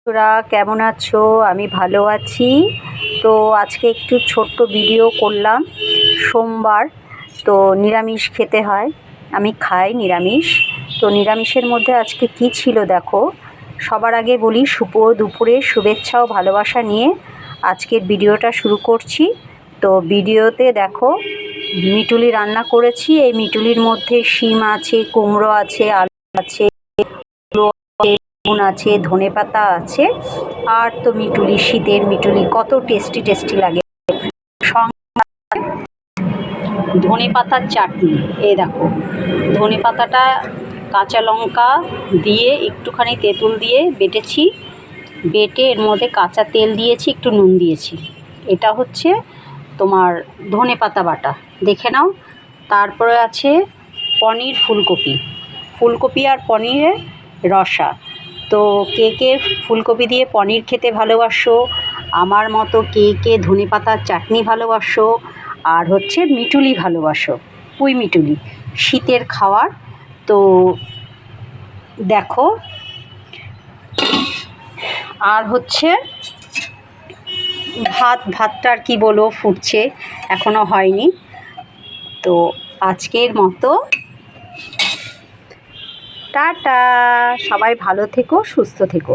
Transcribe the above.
তোরা কেমন আছো? আমি ভালো আছি। তো আজকে একটু ছোট্ট ভিডিও করলাম। সোমবার তো নিরামিষ খেতে হয়, আমি খাই নিরামিষ। তো নিরামিষের মধ্যে আজকে কি ছিল দেখো। সবার আগে বলি দুপুরে শুভেচ্ছা ও ভালোবাসা নিয়ে আজকের ভিডিওটা শুরু করছি। তো ভিডিওতে দেখো মিটুলি রান্না করেছি। এই মিটুলির মধ্যে শিম আছে, কুমড়ো আছে, আলু আছে, বেগুন আছে, ধনেপাতা আছে। আর তো মিটুলি, শীতের মিটুলি কত টেস্টি টেস্টি লাগে। ধনেপাতার চাটনি, এই দেখো ধনেপাতাটা কাঁচা লঙ্কা দিয়ে একটুখানি তেঁতুল দিয়ে বেটেছি, বেটে এর মধ্যে কাঁচা তেল দিয়েছি, একটু নুন দিয়েছি। এটা হচ্ছে তোমার ধনেপাতা বাটা, দেখে নাও। তারপরে আছে পনির, ফুলকপি আর পনিরের রসা। তো কে কে ফুলকপি দিয়ে পনির খেতে ভালোবাসো, আমার মতো কে কে ধনেপাতার চাটনি ভালোবাসো, আর হচ্ছে মিটুলি ভালোবাসো, পুঁই মিটুলি শীতের খাওয়ার। তো দেখো, আর হচ্ছে ভাতটা আর কি বলবো, ফুটছে, এখনও হয়নি। তো আজকের মতো টাটা, সবাই ভালো থেকো, সুস্থ থেকো।